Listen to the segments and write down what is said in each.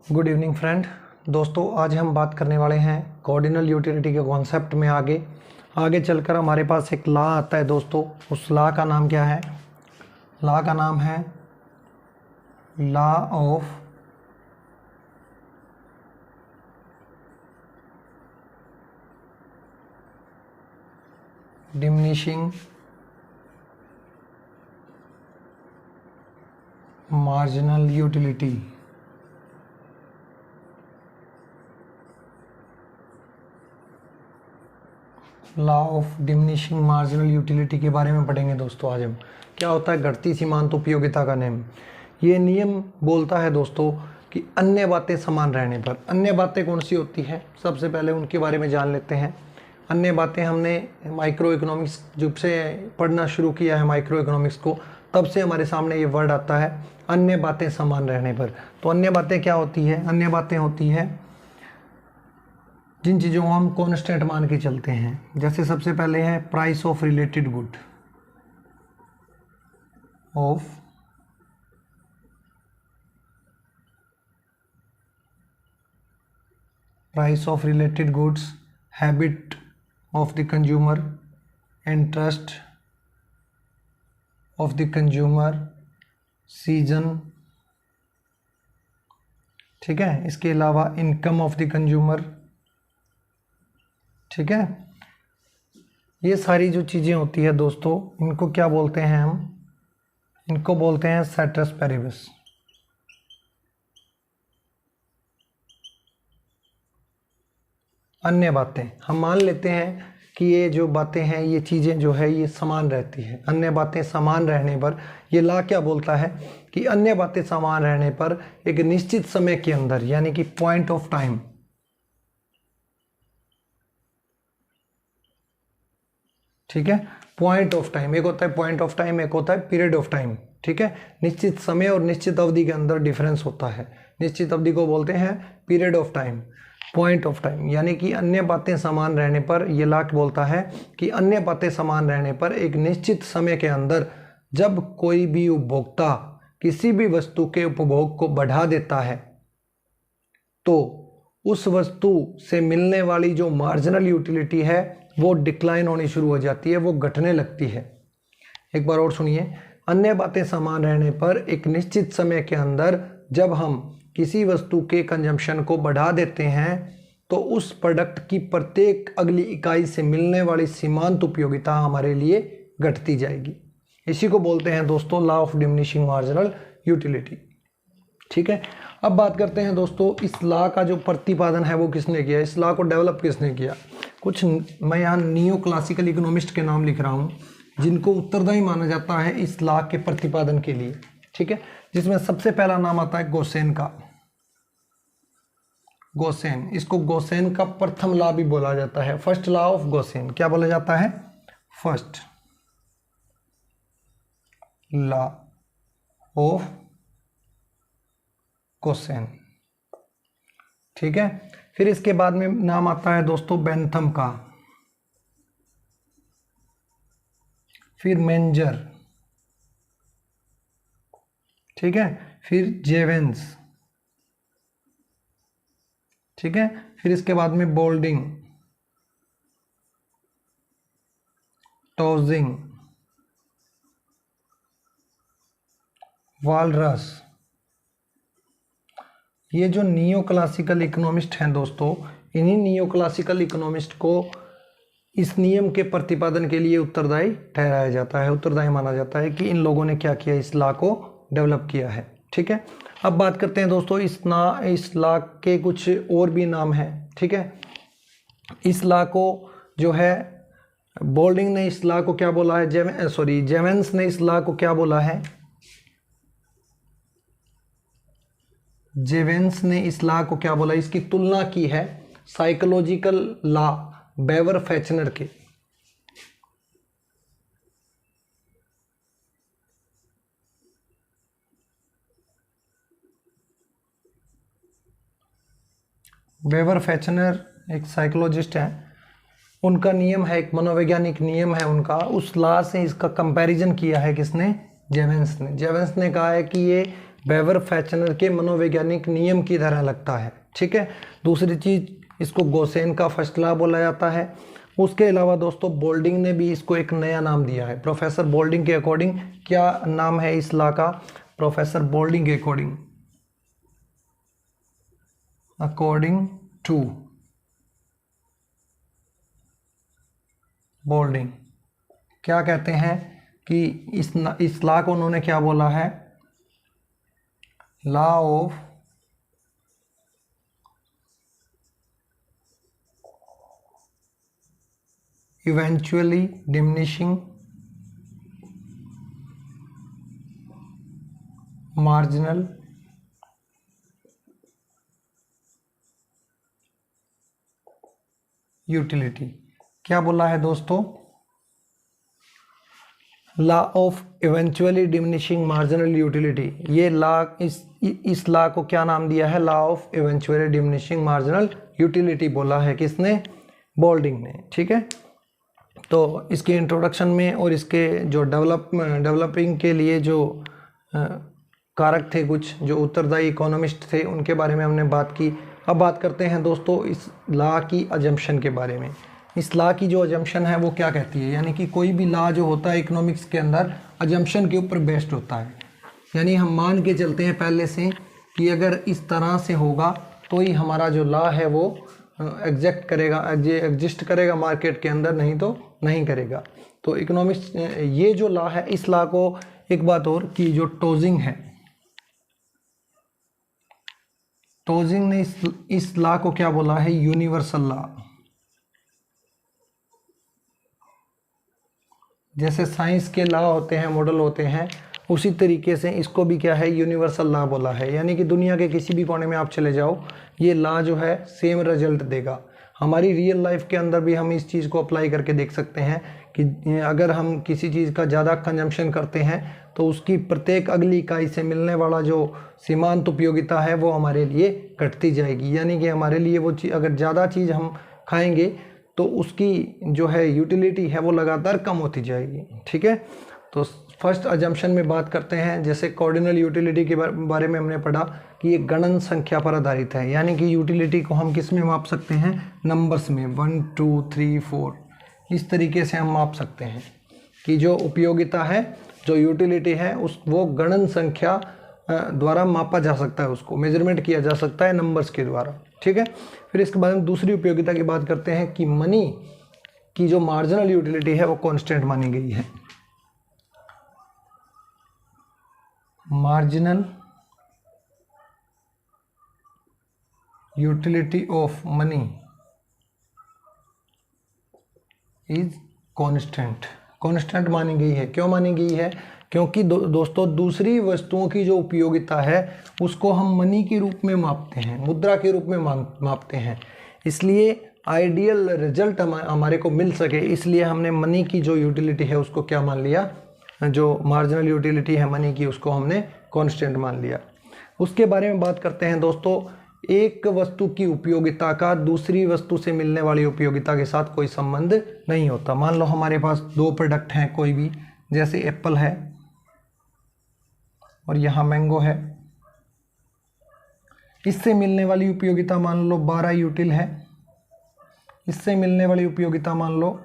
Good evening friend. दोस्तों आज हम बात करने वाले हैं कॉर्डिनल यूटिलिटी के कॉन्सेप्ट में। आगे चलकर हमारे पास एक लॉ आता है दोस्तों। उस लॉ का नाम क्या है? लॉ का नाम है law of diminishing marginal utility. Law of diminishing marginal utility के बारे में पढ़ेंगे दोस्तों आज हम। क्या होता है घटती सीमांत उपयोगिता का नियम? ये नियम बोलता है दोस्तों कि अन्य बातें समान रहने पर, अन्य बातें कौन सी होती हैं सबसे पहले उनके बारे में जान लेते हैं। अन्य बातें हमने माइक्रो इकोनॉमिक्स जब से पढ़ना शुरू किया है माइक्रो इकोनॉमिक्स को, तब से हमारे सामने ये वर्ड आता है अन्य बातें समान रहने पर। तो अन्य बातें क्या होती है? अन्य बातें होती है जिन चीज़ों को हम कॉन्स्टेंट मान के चलते हैं। जैसे सबसे पहले है price of related good, price of related goods, habit of the consumer and trust of the consumer, season, ठीक है। इसके अलावा इनकम ऑफ द कंज्यूमर, ठीक है। ये सारी जो चीज़ें होती है दोस्तों, इनको क्या बोलते हैं हम? इनको बोलते हैं सेटस पेरिबस। अन्य बातें हम मान लेते हैं कि ये जो बातें हैं, ये चीज़ें जो है ये समान रहती है। अन्य बातें समान रहने पर ये लॉ क्या बोलता है कि अन्य बातें समान रहने पर एक निश्चित समय के अंदर, यानी कि पॉइंट ऑफ टाइम, ठीक है। पॉइंट ऑफ टाइम, एक होता है पॉइंट ऑफ टाइम, एक होता है पीरियड ऑफ टाइम, ठीक है। निश्चित समय और निश्चित अवधि के अंदर डिफरेंस होता है। निश्चित अवधि को बोलते हैं period of time, point of time. यानी कि अन्य बातें समान रहने पर यह लॉ बोलता है कि अन्य बातें समान रहने पर एक निश्चित समय के अंदर जब कोई भी उपभोक्ता किसी भी वस्तु के उपभोग को बढ़ा देता है तो उस वस्तु से मिलने वाली जो मार्जिनल यूटिलिटी है वो डिक्लाइन होनी शुरू हो जाती है, वो घटने लगती है। एक बार और सुनिए। अन्य बातें समान रहने पर एक निश्चित समय के अंदर जब हम किसी वस्तु के कंजम्पशन को बढ़ा देते हैं तो उस प्रोडक्ट की प्रत्येक अगली इकाई से मिलने वाली सीमांत उपयोगिता हमारे लिए घटती जाएगी। इसी को बोलते हैं दोस्तों law of diminishing marginal utility, ठीक है। अब बात करते हैं दोस्तों इस लॉ का जो प्रतिपादन है वो किसने किया, इस लॉ को डेवलप किसने किया। कुछ मैं यहाँ नियो क्लासिकल इकोनॉमिस्ट के नाम लिख रहा हूँ जिनको उत्तरदायी माना जाता है इस लॉ के प्रतिपादन के लिए, ठीक है। जिसमें सबसे पहला नाम आता है गोसेन का। गोसेन, इसको गोसेन का प्रथम लॉ भी बोला जाता है, फर्स्ट लॉ ऑफ गोसेन। क्या बोला जाता है? फर्स्ट लॉ ऑफ गोसेन, ठीक है। फिर इसके बाद में नाम आता है दोस्तों बेंथम का, फिर मेंजर, ठीक है, फिर जेवेंस, ठीक है। फिर इसके बाद में बोल्डिंग, टॉजिंग, वालरस। ये जो नियो क्लासिकल इकोनॉमिस्ट हैं दोस्तों, इन्हीं नियो क्लासिकल इकोनॉमिस्ट को इस नियम के प्रतिपादन के लिए उत्तरदायी ठहराया जाता है, उत्तरदायी माना जाता है कि इन लोगों ने क्या किया, इस लॉ को डेवलप किया है, ठीक है। अब बात करते हैं दोस्तों इस लॉ के कुछ और भी नाम हैं, ठीक है। इस लॉ को जो है बोल्डिंग ने इस लॉ को क्या बोला है, जेवेंस ने इस लॉ को क्या बोला है, जेवेंस ने इस लॉ को क्या बोला, इसकी तुलना की है साइकोलॉजिकल लॉ बेवर फैचनर के। बेवर फैचनर एक साइकोलॉजिस्ट है, उनका नियम है, एक मनोवैज्ञानिक नियम है उनका, उस लॉ से इसका कंपैरिजन किया है किसने? जेवेंस ने। जेवेंस ने कहा है कि ये वेबर फैचनर के मनोवैज्ञानिक नियम की तरह लगता है। ठीक है, दूसरी चीज़ इसको गोसेन का फर्स्ट लॉ बोला जाता है। उसके अलावा दोस्तों बोल्डिंग ने भी इसको एक नया नाम दिया है। प्रोफेसर बोल्डिंग के अकॉर्डिंग क्या नाम है इस लॉ का? प्रोफेसर बोल्डिंग के अकॉर्डिंग टू बोल्डिंग क्या कहते हैं कि इस लॉ को उन्होंने क्या बोला है? Law of eventually diminishing marginal utility. क्या बोला है दोस्तों? Law of eventually diminishing marginal utility. ये लॉ इस लॉ को क्या नाम दिया है? Law of eventually diminishing marginal utility बोला है किसने? बोल्डिंग ने। ठीक है, तो इसके इंट्रोडक्शन में और इसके जो डेवलपिंग के लिए जो कारक थे, कुछ जो उत्तरदायी इकोनॉमिस्ट थे, उनके बारे में हमने बात की। अब बात करते हैं दोस्तों इस लॉ की अजम्पशन के बारे में। इस लॉ की जो अजम्पशन है वो क्या कहती है? यानी कि कोई भी लॉ जो होता है इकोनॉमिक्स के अंदर अजम्पशन के ऊपर बेस्ड होता है। यानी हम मान के चलते हैं पहले से कि अगर इस तरह से होगा तो ही हमारा जो लॉ है वो एग्जिस्ट करेगा मार्केट के अंदर, नहीं तो नहीं करेगा। तो इकोनॉमिक्स ये जो लॉ है, इस लॉ को एक बात और कि जो टोजिंग है, टोजिंग ने इस लॉ को क्या बोला है? Universal law. जैसे साइंस के लॉ होते हैं, मॉडल होते हैं, उसी तरीके से इसको भी क्या है? यूनिवर्सल लॉ बोला है। यानी कि दुनिया के किसी भी कोने में आप चले जाओ, ये लॉ जो है सेम रिजल्ट देगा। हमारी रियल लाइफ के अंदर भी हम इस चीज़ को अप्लाई करके देख सकते हैं कि अगर हम किसी चीज़ का ज़्यादा कंजम्पशन करते हैं तो उसकी प्रत्येक अगली इकाई से मिलने वाला जो सीमांत उपयोगिता है वो हमारे लिए घटती जाएगी। यानी कि हमारे लिए वो चीज़, अगर ज़्यादा चीज़ हम खाएंगे तो उसकी जो है यूटिलिटी है वो लगातार कम होती जाएगी। ठीक है, तो फर्स्ट अजम्पशन में बात करते हैं। जैसे कॉर्डिनल यूटिलिटी के बारे में हमने पढ़ा कि ये गणन संख्या पर आधारित है। यानी कि यूटिलिटी को हम किस में माप सकते हैं? नंबर्स में, 1 2 3 4, इस तरीके से हम माप सकते हैं कि जो उपयोगिता है, जो यूटिलिटी है, वो गणन संख्या द्वारा मापा जा सकता है, उसको मेजरमेंट किया जा सकता है नंबर्स के द्वारा। ठीक है, फिर इसके बाद में दूसरी उपयोगिता की बात करते हैं कि मनी की जो मार्जिनल यूटिलिटी है वो कांस्टेंट मानी गई है। Marginal utility of money is constant मानी गई है। क्यों मानी गई है? क्योंकि दोस्तों दूसरी वस्तुओं की जो उपयोगिता है उसको हम मनी के रूप में मापते हैं, मुद्रा के रूप में मापते हैं। इसलिए आइडियल रिजल्ट हमारे को मिल सके, इसलिए हमने मनी की जो यूटिलिटी है उसको क्या मान लिया? जो मार्जिनल यूटिलिटी है मनी की, उसको हमने कांस्टेंट मान लिया। उसके बारे में बात करते हैं दोस्तों। एक वस्तु की उपयोगिता का दूसरी वस्तु से मिलने वाली उपयोगिता के साथ कोई संबंध नहीं होता। मान लो हमारे पास दो प्रोडक्ट हैं कोई भी, जैसे एप्पल है और यहाँ मैंगो है। इससे मिलने वाली उपयोगिता मान लो 12 यूटिल है, इससे मिलने वाली उपयोगिता मान लो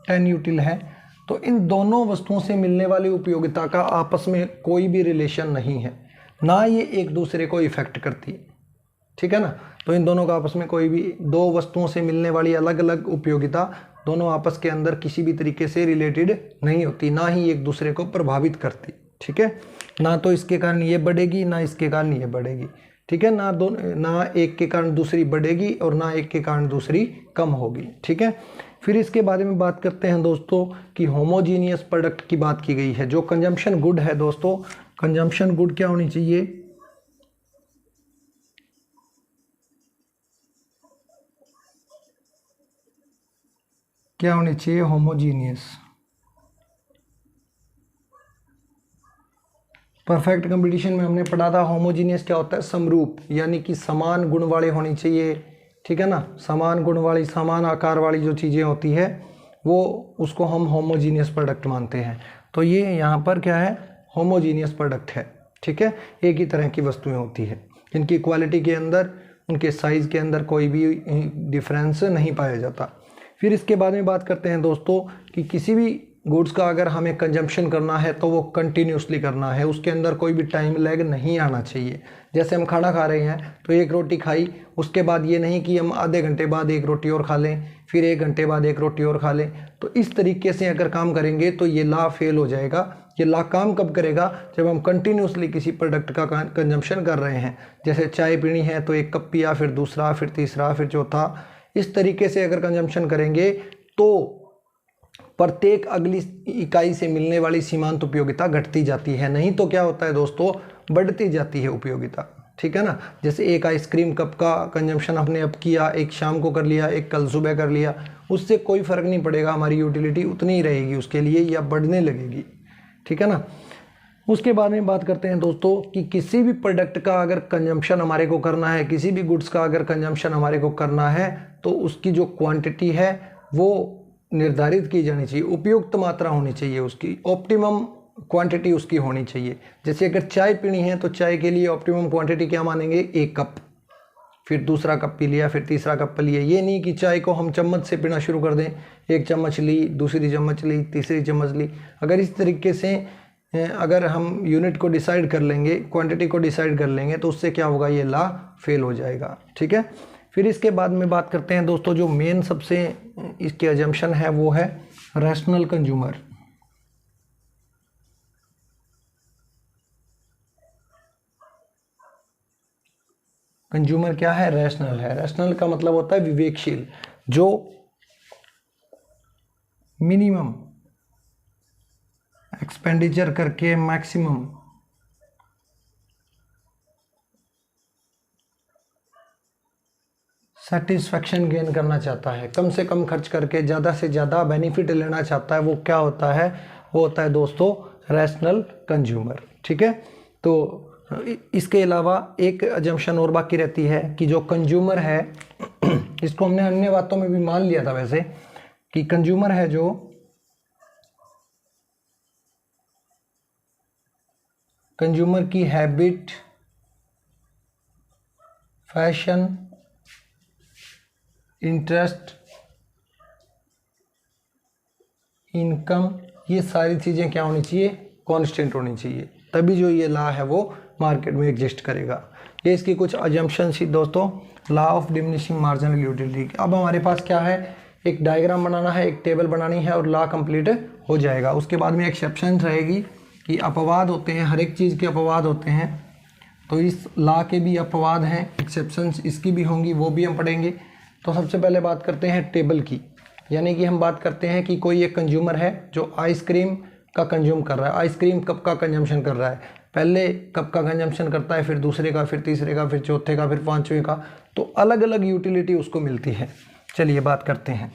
10 यूटिल है। तो इन दोनों वस्तुओं से मिलने वाली उपयोगिता का आपस में कोई भी रिलेशन नहीं है, ना ये एक दूसरे को इफेक्ट करती है। ठीक है ना, तो इन दोनों का आपस में कोई भी, दो वस्तुओं से मिलने वाली अलग अलग उपयोगिता दोनों आपस के अंदर किसी भी तरीके से रिलेटेड नहीं होती, ना ही एक दूसरे को प्रभावित करती। ठीक है, ना तो इसके कारण ये बढ़ेगी, ना इसके कारण ये बढ़ेगी। ठीक है, ना एक के कारण दूसरी बढ़ेगी और ना एक के कारण दूसरी कम होगी। ठीक है, फिर इसके बारे में बात करते हैं दोस्तों कि होमोजीनियस प्रोडक्ट की बात की गई है। जो कंजम्पशन गुड है दोस्तों, कंजम्पशन गुड क्या होनी चाहिए? क्या होनी चाहिए? होमोजीनियस। परफेक्ट कंपटीशन में हमने पढ़ा था होमोजीनियस क्या होता है? समरूप, यानी कि समान गुण वाले होनी चाहिए। ठीक है ना, समान गुण वाली, समान आकार वाली जो चीज़ें होती है वो, उसको हम होमोजीनियस प्रोडक्ट मानते हैं। तो ये यहाँ पर क्या है? होमोजीनियस प्रोडक्ट है। ठीक है, एक ही तरह की वस्तुएं होती है, इनकी क्वालिटी के अंदर, उनके साइज़ के अंदर कोई भी डिफरेंस नहीं पाया जाता। फिर इसके बाद में बात करते हैं दोस्तों कि किसी भी गुड्स का अगर हमें कंजम्पशन करना है तो वो कंटिन्यूसली करना है, उसके अंदर कोई भी टाइम लैग नहीं आना चाहिए। जैसे हम खाना खा रहे हैं तो एक रोटी खाई, उसके बाद ये नहीं कि हम आधे घंटे बाद एक रोटी और खा लें, फिर 1 घंटे बाद एक रोटी और खा लें। तो इस तरीके से अगर काम करेंगे तो ये लॉ फेल हो जाएगा। ये लॉ काम कब करेगा? जब हम कंटिन्यूसली किसी प्रोडक्ट का कंजम्पशन कर रहे हैं। जैसे चाय पीनी है तो 1 कप पिया, फिर दूसरा, फिर तीसरा, फिर चौथा। इस तरीके से अगर कंजम्पशन करेंगे तो प्रत्येक अगली इकाई से मिलने वाली सीमांत उपयोगिता घटती जाती है, नहीं तो क्या होता है दोस्तों, बढ़ती जाती है उपयोगिता। ठीक है ना, जैसे एक आइसक्रीम कप का कंजम्पशन हमने अब किया, एक शाम को कर लिया, एक कल सुबह कर लिया, उससे कोई फ़र्क नहीं पड़ेगा, हमारी यूटिलिटी उतनी ही रहेगी उसके लिए या बढ़ने लगेगी। ठीक है ना। उसके बाद में बात करते हैं दोस्तों कि किसी भी प्रोडक्ट का अगर कंजम्पशन हमारे को करना है, किसी भी गुड्स का अगर कंजम्पशन हमारे को करना है तो उसकी जो क्वांटिटी है वो निर्धारित की जानी चाहिए, उपयुक्त मात्रा होनी चाहिए, उसकी ऑप्टिमम क्वांटिटी उसकी होनी चाहिए। जैसे अगर चाय पीनी है तो चाय के लिए ऑप्टिमम क्वांटिटी क्या मानेंगे? 1 कप, फिर दूसरा कप पी लिया, फिर तीसरा कप पी लिया। ये नहीं कि चाय को हम चम्मच से पीना शुरू कर दें, 1 चम्मच ली, दूसरी चम्मच ली, तीसरी चम्मच ली। अगर इस तरीके से अगर हम यूनिट को डिसाइड कर लेंगे, क्वांटिटी को डिसाइड कर लेंगे तो उससे क्या होगा? ये लॉ फेल हो जाएगा। ठीक है। फिर इसके बाद में बात करते हैं दोस्तों, जो मेन सबसे इसके अजम्पशन है वो है रैशनल कंज्यूमर। कंज्यूमर क्या है? रैशनल है। रैशनल का मतलब होता है विवेकशील, जो मिनिमम एक्सपेंडिचर करके मैक्सिमम सेटिस्फैक्शन गेन करना चाहता है, कम से कम खर्च करके ज़्यादा से ज़्यादा बेनिफिट लेना चाहता है, वो क्या होता है? वो होता है दोस्तों रैशनल कंज्यूमर। ठीक है। तो इसके अलावा एक अजम्पशन और बाकी रहती है कि जो कंज्यूमर है इसको हमने अन्य बातों में भी मान लिया था वैसे, कि कंज्यूमर है जो कंज्यूमर की हैबिट, फैशन, इंटरेस्ट, इनकम, ये सारी चीज़ें क्या होनी चाहिए? कांस्टेंट होनी चाहिए, तभी जो ये लॉ है वो मार्केट में एग्जिस्ट करेगा। ये इसकी कुछ अजम्पशंस थी दोस्तों, law of diminishing marginal utility. अब हमारे पास क्या है? एक डायग्राम बनाना है, एक टेबल बनानी है और लॉ कंप्लीट हो जाएगा। उसके बाद में एक्सेप्शन रहेगी कि अपवाद होते हैं, हर एक चीज़ के अपवाद होते हैं, तो इस लॉ के भी अपवाद हैं, एक्सेप्शंस इसकी भी होंगी, वो भी हम पढ़ेंगे। तो सबसे पहले बात करते हैं टेबल की, यानी कि हम बात करते हैं कि कोई एक कंज्यूमर है जो आइसक्रीम का कंज्यूम कर रहा है। आइसक्रीम कप का कंजम्पशन कर रहा है, पहले कप का कंजम्पशन करता है, फिर दूसरे का, फिर तीसरे का, फिर चौथे का, फिर पांचवें का, तो अलग अलग यूटिलिटी उसको मिलती है। चलिए बात करते हैं।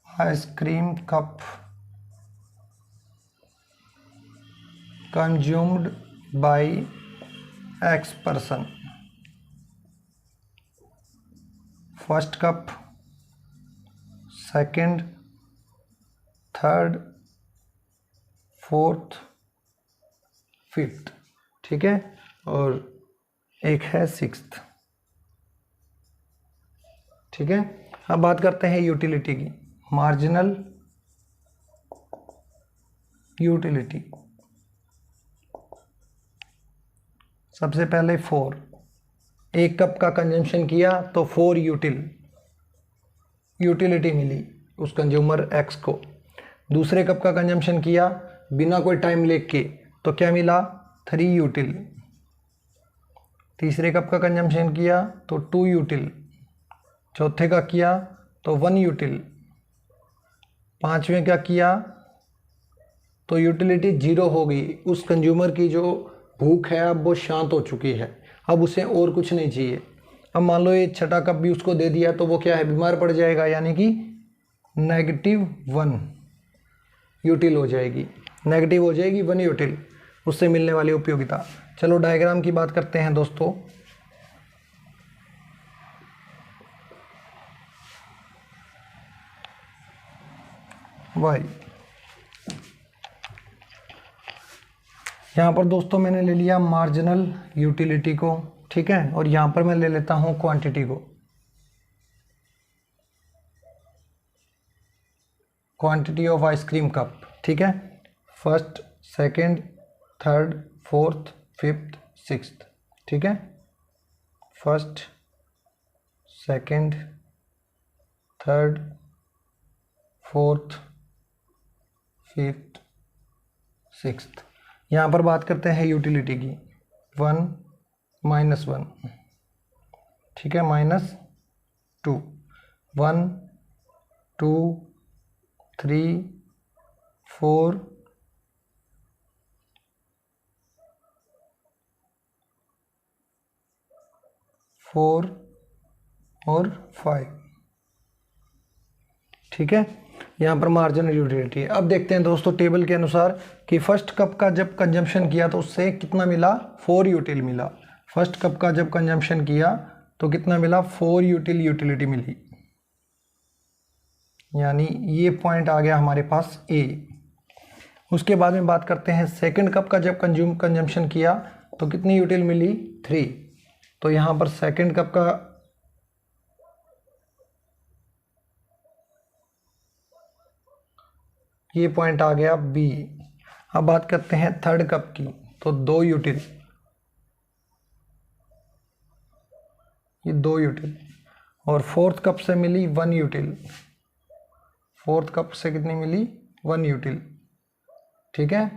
Ice cream cup consumed by X person, first cup, second, third, fourth, fifth. ठीक है, और एक है सिक्स्थ। ठीक है। अब बात करते हैं यूटिलिटी की, मार्जिनल यूटिलिटी। सबसे पहले 4, 1 कप का कंजम्पशन किया तो 4 यूटिलिटी मिली उस कंज्यूमर एक्स को। दूसरे कप का कंजम्पशन किया बिना कोई टाइम लेके तो क्या मिला? 3 यूटिल। तीसरे कप का कंजम्पशन किया तो 2 यूटिल। चौथे का किया तो 1 यूटिल। पांचवें का किया तो यूटिलिटी 0 हो गई। उस कंज्यूमर की जो भूख है अब वो शांत हो चुकी है, अब उसे और कुछ नहीं चाहिए। अब मान लो ये छठा कप भी उसको दे दिया तो वो क्या है? बीमार पड़ जाएगा, यानी कि -1 यूटिल हो जाएगी। नेगेटिव हो जाएगी वन यूटिल, उससे मिलने वाली उपयोगिता। चलो डायग्राम की बात करते हैं दोस्तों। वाई यहाँ पर दोस्तों मैंने ले लिया मार्जिनल यूटिलिटी को, ठीक है, और यहाँ पर मैं ले लेता हूँ क्वांटिटी को, क्वांटिटी ऑफ आइसक्रीम कप, ठीक है, first, second, third, fourth, fifth, sixth, ठीक है, first, second, third, fourth, fifth, sixth. यहाँ पर बात करते हैं यूटिलिटी की, 1 -1, ठीक है, -2, 1 2 3 4 4 और 5, ठीक है। यहाँ पर मार्जिनल यूटिलिटी है। अब देखते हैं दोस्तों टेबल के अनुसार कि फर्स्ट कप का जब कंजम्पशन किया तो उससे कितना मिला, 4 यूटिल मिला। फर्स्ट कप का जब कंजम्पशन किया तो कितना मिला, 4 यूटिल यूटिलिटी मिली, यानी ये पॉइंट आ गया हमारे पास ए। उसके बाद में बात करते हैं सेकंड कप का जब कंजम्पशन किया तो कितनी यूटिल मिली, 3। तो यहाँ पर सेकंड कप का ये पॉइंट आ गया बी। अब बात करते हैं थर्ड कप की, तो 2 यूटिल, ये 2 यूटिल, और फोर्थ कप से मिली 1 यूटिल, फोर्थ कप से कितनी मिली, 1 यूटिल, ठीक है।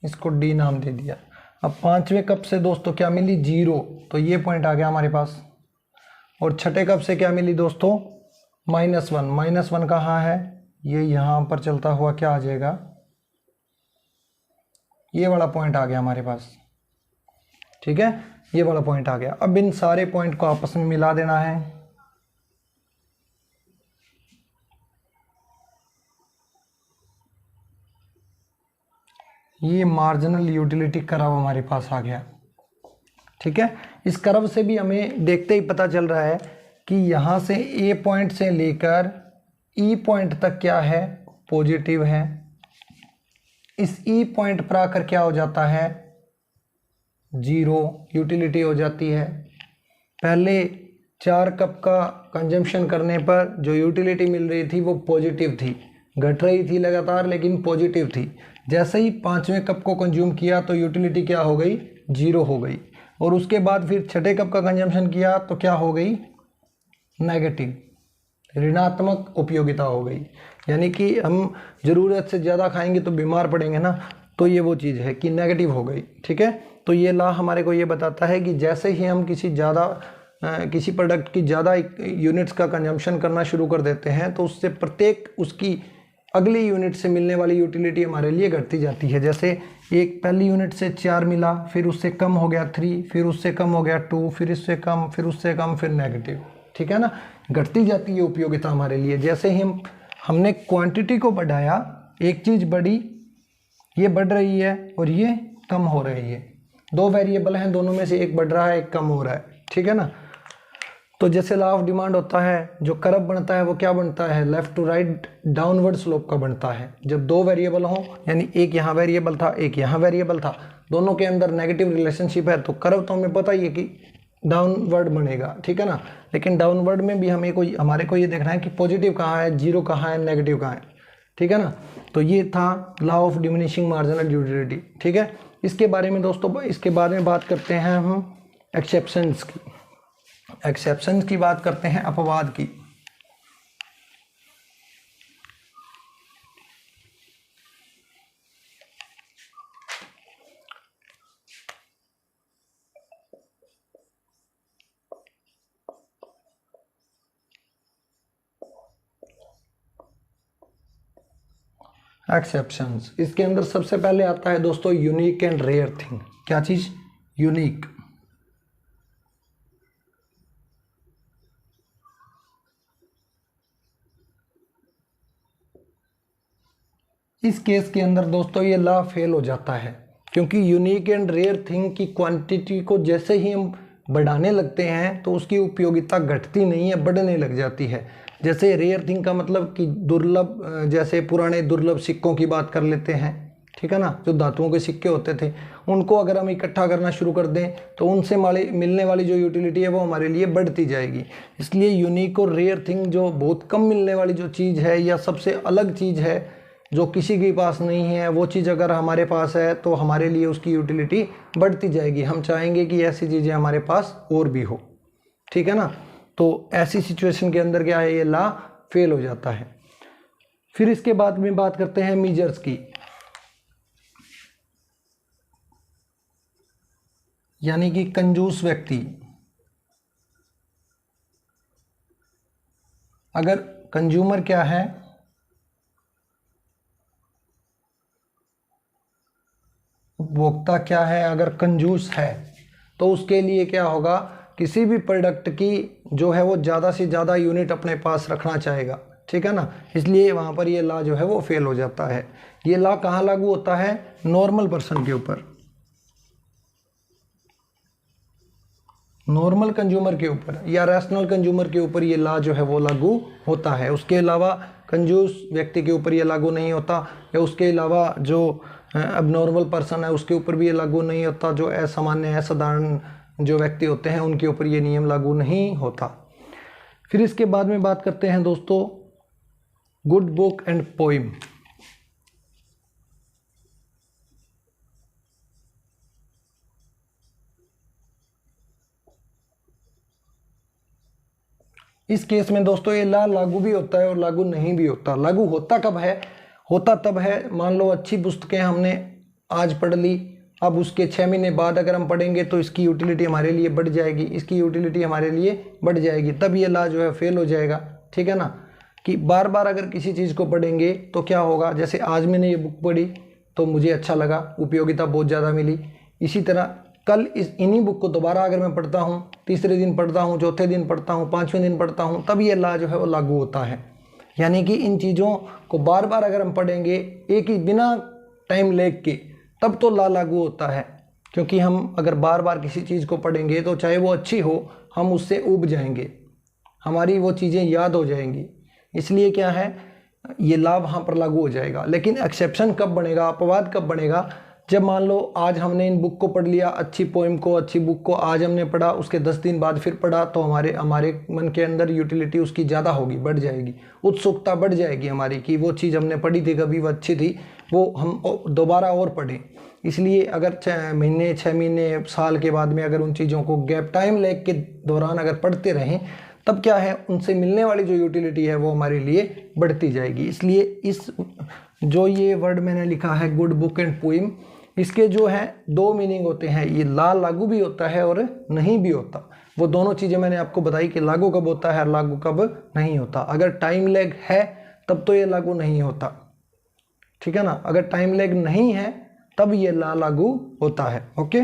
इसको डी नाम दे दिया। अब पांचवें कप से दोस्तों क्या मिली, 0, तो ये पॉइंट आ गया हमारे पास। और छठे कप से क्या मिली दोस्तों, -1, -1 कहाँ है, ये यहाँ पर चलता हुआ क्या आ जाएगा, ये वाला पॉइंट आ गया हमारे पास, ठीक है, ये वाला पॉइंट आ गया। अब इन सारे पॉइंट को आपस में मिला देना है। ये मार्जिनल यूटिलिटी कर्व हमारे पास आ गया, ठीक है। इस कर्व से भी हमें देखते ही पता चल रहा है कि यहाँ से ए पॉइंट से लेकर ई पॉइंट तक क्या है, पॉजिटिव है। इस ई पॉइंट पर आकर क्या हो जाता है, 0 यूटिलिटी हो जाती है। पहले 4 कप का कंजम्पशन करने पर जो यूटिलिटी मिल रही थी वो पॉजिटिव थी, घट रही थी लगातार लेकिन पॉजिटिव थी। जैसे ही 5वें कप को कंज्यूम किया तो यूटिलिटी क्या हो गई, 0 हो गई। और उसके बाद फिर छठे कप का कंजम्पशन किया तो क्या हो गई, नेगेटिव, ऋणात्मक उपयोगिता हो गई। यानी कि हम ज़रूरत से ज़्यादा खाएंगे तो बीमार पड़ेंगे ना, तो ये वो चीज़ है कि नेगेटिव हो गई, ठीक है। तो ये लॉ हमारे को ये बताता है कि जैसे ही हम किसी प्रोडक्ट की ज़्यादा यूनिट्स का कंजम्पशन करना शुरू कर देते हैं तो उससे प्रत्येक उसकी अगली यूनिट से मिलने वाली यूटिलिटी हमारे लिए घटती जाती है। जैसे एक पहली यूनिट से 4 मिला, फिर उससे कम हो गया 3, फिर उससे कम हो गया 2, फिर इससे कम, फिर उससे कम, फिर नेगेटिव, ठीक है ना, घटती जाती है उपयोगिता हमारे लिए। जैसे ही हमने क्वांटिटी को बढ़ाया, एक चीज़ बढ़ी, ये बढ़ रही है और ये कम हो रही है। 2 वेरिएबल हैं, दोनों में से एक बढ़ रहा है एक कम हो रहा है, ठीक है ना। तो जैसे लॉ ऑफ डिमांड होता है, जो कर्व बनता है वो क्या बनता है, left to right downward slope का बनता है। जब 2 वेरिएबल हों, यानी एक यहाँ वेरिएबल था एक यहाँ वेरिएबल था, दोनों के अंदर नेगेटिव रिलेशनशिप है, तो कर्व तो हमें पता ही है कि डाउनवर्ड बनेगा, ठीक है ना। लेकिन डाउनवर्ड में भी हमारे को ये देखना है कि पॉजिटिव कहाँ है, 0 कहाँ है, नेगेटिव कहाँ है, ठीक है ना। तो ये था law of diminishing marginal utility, ठीक है। इसके बारे में दोस्तों, इसके बारे में बात करते हैं हम एक्सेप्शंस की। एक्सेप्शंस की बात करते हैं, अपवाद की। एक्सेप्शंस, इसके अंदर सबसे पहले आता है दोस्तों यूनिक एंड रेयर थिंग। क्या चीज, यूनिक, इस केस के अंदर दोस्तों ये लॉ फेल हो जाता है, क्योंकि यूनिक एंड रेयर थिंग की क्वांटिटी को जैसे ही हम बढ़ाने लगते हैं तो उसकी उपयोगिता घटती नहीं है, बढ़ने लग जाती है। जैसे रेयर थिंग का मतलब कि दुर्लभ, जैसे पुराने दुर्लभ सिक्कों की बात कर लेते हैं, ठीक है ना, जो धातुओं के सिक्के होते थे, उनको अगर हम इकट्ठा करना शुरू कर दें तो उनसे मिलने वाली जो यूटिलिटी है वो हमारे लिए बढ़ती जाएगी। इसलिए यूनिक और रेयर थिंग जो बहुत कम मिलने वाली जो चीज़ है या सबसे अलग चीज़ है जो किसी के पास नहीं है, वो चीज़ अगर हमारे पास है तो हमारे लिए उसकी यूटिलिटी बढ़ती जाएगी। हम चाहेंगे कि ऐसी चीज़ें हमारे पास और भी हो, ठीक है ना। तो ऐसी सिचुएशन के अंदर क्या है, ये लॉ फेल हो जाता है। फिर इसके बाद में बात करते हैं मीजर्स की, यानी कि कंजूस व्यक्ति। अगर कंज्यूमर क्या है, उपभोक्ता क्या है, अगर कंजूस है तो उसके लिए क्या होगा, किसी भी प्रोडक्ट की जो है वो ज़्यादा से ज़्यादा यूनिट अपने पास रखना चाहेगा, ठीक है ना। इसलिए वहाँ पर ये लॉ जो है वो फेल हो जाता है। ये लॉ कहाँ लागू होता है, नॉर्मल पर्सन के ऊपर, नॉर्मल कंज्यूमर के ऊपर या रैशनल कंज्यूमर के ऊपर ये लॉ जो है वो लागू होता है। उसके अलावा कंजूस व्यक्ति के ऊपर ये लागू नहीं होता, या उसके अलावा जो अब नॉर्मल पर्सन है उसके ऊपर भी ये लागू नहीं होता। जो असामान्य असाधारण जो व्यक्ति होते हैं उनके ऊपर ये नियम लागू नहीं होता। फिर इसके बाद में बात करते हैं दोस्तों गुड बुक एंड पोइम। इस केस में दोस्तों ये लॉ लागू भी होता है और लागू नहीं भी होता। लागू होता कब है, होता तब है, मान लो अच्छी पुस्तकें हमने आज पढ़ ली, अब उसके 6 महीने बाद अगर हम पढ़ेंगे तो इसकी यूटिलिटी हमारे लिए बढ़ जाएगी, इसकी यूटिलिटी हमारे लिए बढ़ जाएगी, तब ये लॉ जो है फेल हो जाएगा, ठीक है ना। कि बार बार अगर किसी चीज़ को पढ़ेंगे तो क्या होगा, जैसे आज मैंने ये बुक पढ़ी तो मुझे अच्छा लगा, उपयोगिता बहुत ज़्यादा मिली, इसी तरह कल इन्हीं बुक को दोबारा अगर मैं पढ़ता हूँ, तीसरे दिन पढ़ता हूँ, चौथे दिन पढ़ता हूँ, 5वें दिन पढ़ता हूँ, तब ये लॉ जो है वो लागू होता है। यानी कि इन चीज़ों को बार बार अगर हम पढ़ेंगे एक ही बिना टाइम लेग के, तब तो लॉ लागू होता है। क्योंकि हम अगर बार बार किसी चीज़ को पढ़ेंगे तो चाहे वो अच्छी हो, हम उससे ऊब जाएंगे, हमारी वो चीज़ें याद हो जाएंगी, इसलिए क्या है ये लॉ वहाँ पर लागू हो जाएगा। लेकिन एक्सेप्शन कब बनेगा, अपवाद कब बनेगा, जब मान लो आज हमने इन बुक को पढ़ लिया, अच्छी पोइम को, अच्छी बुक को आज हमने पढ़ा, उसके 10 दिन बाद फिर पढ़ा, तो हमारे मन के अंदर यूटिलिटी उसकी ज़्यादा होगी, बढ़ जाएगी, उत्सुकता बढ़ जाएगी हमारी कि वो चीज़ हमने पढ़ी थी कभी, वो अच्छी थी, वो हम दोबारा और पढ़ें। इसलिए अगर 6 महीने 6 महीने साल के बाद में अगर उन चीज़ों को गैप टाइम लेग के दौरान अगर पढ़ते रहें, तब क्या है उनसे मिलने वाली जो यूटिलिटी है वो हमारे लिए बढ़ती जाएगी। इसलिए इस जो ये वर्ड मैंने लिखा है गुड बुक एंड पोइम, इसके जो है 2 मीनिंग होते हैं, ये लॉ लागू भी होता है और नहीं भी होता। वो दोनों चीज़ें मैंने आपको बताई कि लागू कब होता है और लागू कब नहीं होता। अगर टाइम लैग है तब तो ये लागू नहीं होता, ठीक है ना। अगर टाइम लैग नहीं है तब ये लॉ लागू होता है, ओके।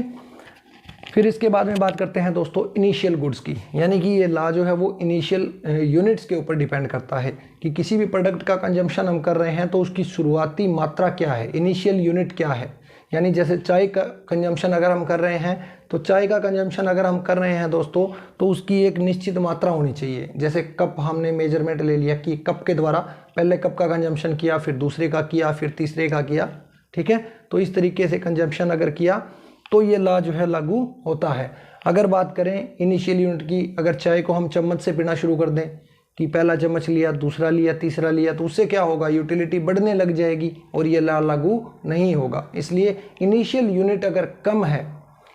फिर इसके बाद में बात करते हैं दोस्तों इनिशियल गुड्स की, यानी कि ये लॉ जो है वो इनिशियल यूनिट्स के ऊपर डिपेंड करता है कि किसी भी प्रोडक्ट का कंजम्पशन हम कर रहे हैं तो उसकी शुरुआती मात्रा क्या है, इनिशियल यूनिट क्या है। यानी जैसे चाय का कंजम्पशन अगर हम कर रहे हैं तो चाय का कंजम्पशन अगर हम कर रहे हैं दोस्तों तो उसकी एक निश्चित मात्रा होनी चाहिए। जैसे कप हमने मेजरमेंट ले लिया कि कप के द्वारा पहले कप का कंजम्पशन किया, फिर दूसरे का किया, फिर तीसरे का किया, ठीक है। तो इस तरीके से कंजम्पशन अगर किया तो ये लॉ जो है लागू होता है। अगर बात करें इनिशियल यूनिट की, अगर चाय को हम चम्मच से पीना शुरू कर दें कि पहला चम्मच लिया, दूसरा लिया, तीसरा लिया, तो उससे क्या होगा, यूटिलिटी बढ़ने लग जाएगी और ये लॉ लागू नहीं होगा। इसलिए इनिशियल यूनिट अगर कम है,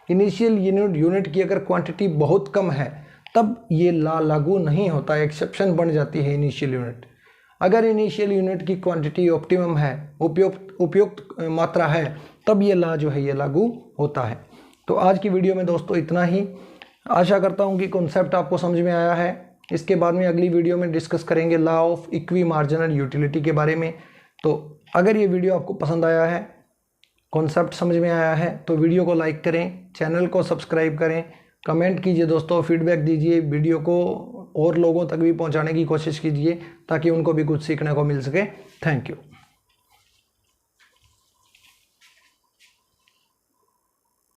इनिशियल यूनिट की अगर क्वांटिटी बहुत कम है, तब ये लॉ लागू नहीं होता, एक्सेप्शन बन जाती है इनिशियल यूनिट। अगर इनिशियल यूनिट की क्वांटिटी ऑप्टिमम है, उपयुक्त मात्रा है, तब ये लॉ जो है ये लागू होता है। तो आज की वीडियो में दोस्तों इतना ही। आशा करता हूँ कि कॉन्सेप्ट आपको समझ में आया है। इसके बाद में अगली वीडियो में डिस्कस करेंगे law of equi marginal utility के बारे में। तो अगर ये वीडियो आपको पसंद आया है, कॉन्सेप्ट समझ में आया है, तो वीडियो को लाइक करें, चैनल को सब्सक्राइब करें, कमेंट कीजिए दोस्तों, फीडबैक दीजिए, वीडियो को और लोगों तक भी पहुंचाने की कोशिश कीजिए ताकि उनको भी कुछ सीखने को मिल सके। Thank you.